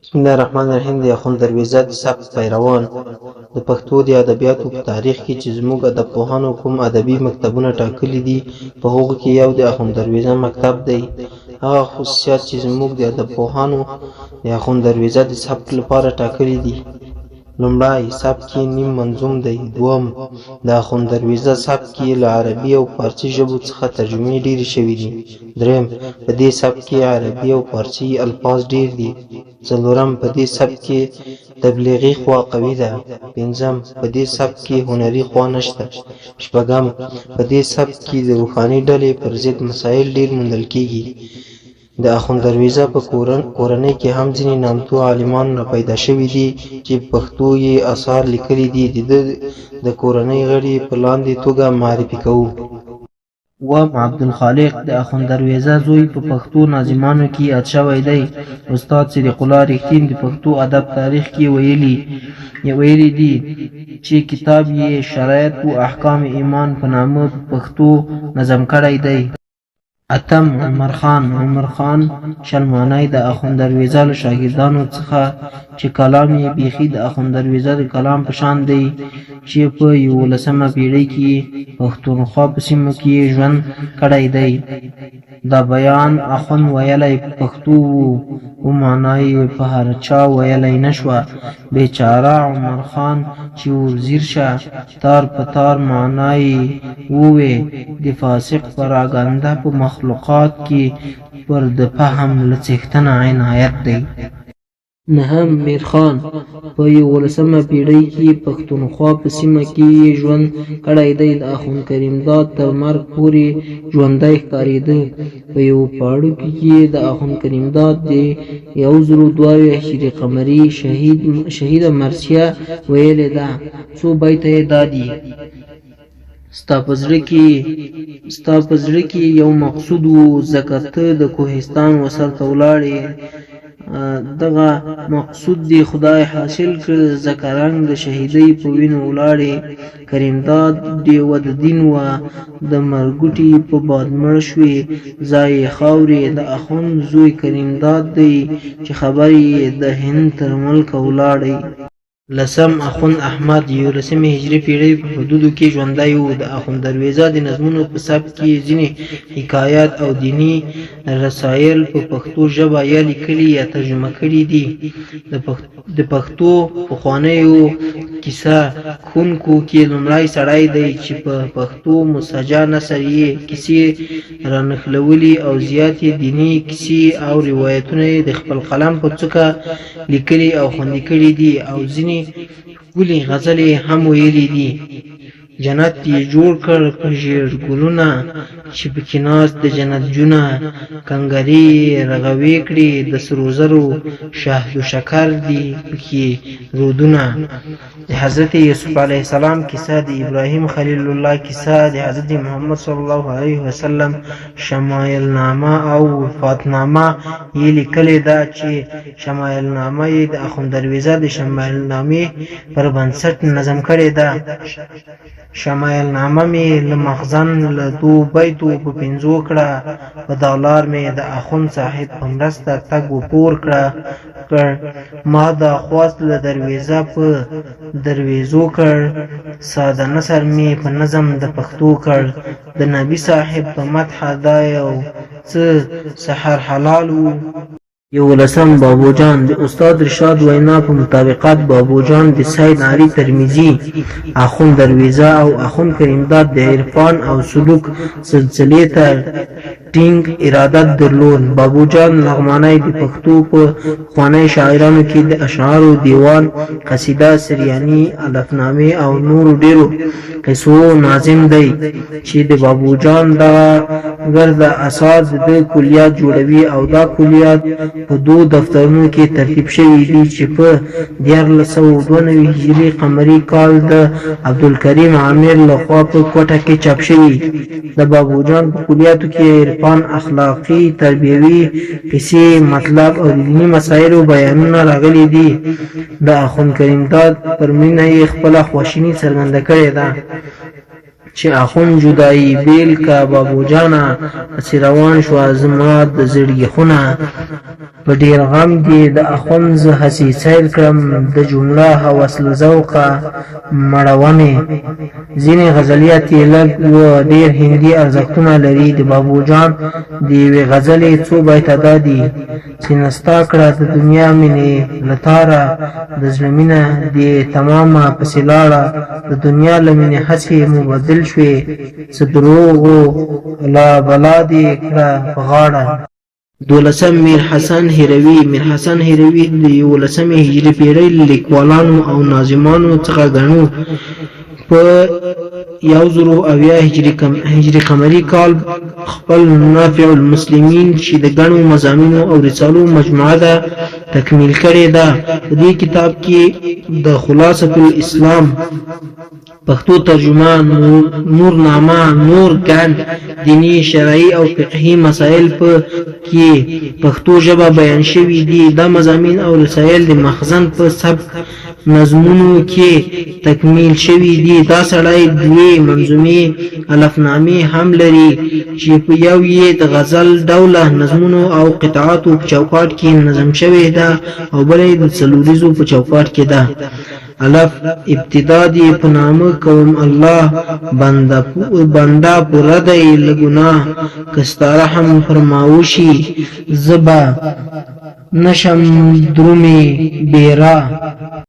بسم الله الرحمن الرحیم. د اخوند درویزه د سبک پیروان د پښتو د ادبیاتو په تاریخ کې چې زموږ ادبپوهانو کوم ادبي مکتبونه ټاکلي دي، په هغو کې یو د اخوند درویزه مکتب دی. هغه خصوصیات چې زموږ د ادبپوهانو د اخوند درویزه د سبک لپاره ټاکلي دي: لومړی، سبک یې نیم منظوم دی. دوم، د اخوند درویزه سبک یې له عربي او فارسي ژبو څخه ترجمې ډېرې شوي دي. دریم، په دې سبک کې عربي او فارسي الفاظ ډېر دي. څلورم، په دې سبک کې تبلیغي خوا قوي ده. پنځم، په دې سبک کې هنري خوا نشته. شپږم، په دې سبک کې د روحاني ډلې پر ضد مسایل ډېر موندل کېږي. د اخوند درویزه په کورنۍ کې هم ځینې نامتو عالمان را پیدا شوي دي چې په پښتو یې اثار لیکلي دي. د کورنۍ غړي په لاندې توګه معرفي کوو. اووم، عبدالخالق د اخوند درویزه زوی په پښتو ناظمانو کې یاد شوی دی. استاد صدیق الله رښتین د پښتو ادب تاریخ کې ویلي دي چې کتاب یې شرایط و احکام ایمان په نامه په پښتو نظم کړی دی. اتم، عمر خان شلمانی د اخوند درویزه له شاګردانو څخه چې کلام یې بیخي د اخوند درویزه د کلام په شان دی، چې په 11مه پیړۍ کې پښتونخوا په سیمو کې ژوند کړی دی. دا بیان اخوند ویلی په پښتو و معنا یې په هر چا ویلی نشوه. بیچاره عمر خان چې ورزیر شه، تار په تار معنا یې ووی. د فاسق پراګنده په مخلوقات کې پر د فهم له څښتنه عنایت دی. نهم، میرخان په 11مه پیړۍ کې پښتونخوا په سیمه کې ژوند کړی دی. د اخوند کریمداد تر مرګ پورې ژوندی ښکارېده. په یو پاړکي کې د اخوند کریمداد د 1022 هجري قمري شهیده مرثیه ویلې ده. څو بیته یې دا دي: ستا په زړه کې یو مقصود و، ځکه ته د کوهستان وسر ته ولاړې. دغه مقصود دی خدای حاصل کړ، ځکه رنګ د شهیدۍ په وینو ولاړې. کریمداد ډیوه د دین وه، د مرګوټي په باد مړ شوې. ځای خاورې د اخوند زوی کریمداد دی، چې خبر یې د هند تر ملکه ولاړی. لسم، اخوند احمد 11مه هجري پیړۍ په حدودو کې ژوندی و. د اخوند درویزه د نظمونو په سبک کې ځینې حکایات او دیني رسایل په پښتو ژبه یا لیکلي یا ترجمه کړي دي. د پښتو پخوانیو کیسه ښوونکو کې لومړی سړی دی چې په پښتو مسجع نثر یې کیسې رانښلولي او زیاتې دیني کیسې او روایتونه یې د خپل قلم په څوکه لیکلي او خوندي کړي دي، او ځینې ښکلي غزلې هم ویلي دي. جنت یې جوړ کړ په ژیړ ګلونه، چې پکې ناست د جنت جونه. کنګرې رغوې کړې د سرو زرو، شهد و شکر دي پکې رودونه. د حضرت یوسف علیه السلام کیسه، د ابراهیم خلیل الله کیسه، د حضرت محمد صلی الله علیه وسلم شمایل نامه او وفاتنامه یې لیکلې ده، چې شمایل نامه یې د اخوند درویزه د شمایل نامې پر بنسټ نظم کړې ده. شمایل نامه مې له مخزن له 2 بیتو په 5 کړه، په دالار مې د اخوند صاحب په مرسته تګ و پور کړه. ما دا خواست له درویزه په درویزو کړ، ساده نثر مې په نظم د پښتو کړ. د نبی صاحب په مدح دا یو څه سحر حلال و. 11م، بابوجان د استاد رشاد وینا په مطابقت بابوجان د سید علي ترمذي، اخوند درویزه او اخوند کریمداد د عرفان او سلوک سلسلې ته ټینګ ارادت درلود. بابوجان لغمانی د پښتو په پخواني شاعرانو کې د اشعارو دیوان، قصیده، سریاني، الفنامې او نورو ډیرو قصو ناظم دی، چې د بابوجان دغه ګرد اساس د کلیات جوړوي، او دا کلیات په 2 دفترونو کې ترتیب شوي دي، چې په 1492 هجري قمري کال د عبدالکریم عامر لخوا په کوټه کې چاپ شوي. د بابوجان په کلیاتو کې عرفان، اخلاقي، تربیوي، قصې، مطلب او دیني مسایلو بیانونه راغلي دي. د اخوند کریمداد پر مینه یې خپله خواشیني څرګنده کړې ده، چې اخوند جدایي بیل کا بابوجانه، پسې روان شوه زما د زړګي خونه. په ډیر غم دې د اخوند زه هسې سیل کړم د جمله هوس له ذوقه مړومې. ځینې غزلیات یې لږ و ډیر هندي ارزښتونه لري. د بابو جان د یوې غزلې څو بیته دا دي: سینستا کړه د دنیا مینې لتاره، د زړه مینه دې تمامه پسې لاړه، د دنیا له مینې هسې مبدل شوې، څه دروغو لا بلا دې کړه په غاړه. 12 میرحسن هروي. میرحسن هروي د 11 هجري پیړۍ لیکوالانو او ناظمانو څخه ګڼو. په 1070 هجري قمري کال خپل نافع المسلمین چې د ګڼو مضامینو او رسالو مجموعه ده تکمیل کړې ده. په دې کتاب کې د خلاصة الاسلام پښتو ترجمه، نورنامه، نور ګڼ دینی، شرعي او فقهي مسائل په کې پښتو ژبه بیان شوي دي. دا مضامین او رسایل د مخزن په سبک نظمونو کې تکمیل شوي دي. دا سړی 2 منظومې الفنامې هم لري چې په یو یې د غزل ډوله نظمونو او قطعاتو په چوکاټ کې نظم شوې ده او بل یې د څلوریزو په چوکاټ کې ده. الف ابتدا دی په نامه کوم الله، بنده پوره دی له ګناه، که ستا رحم فرماوشي زه به نشم درومې بیره.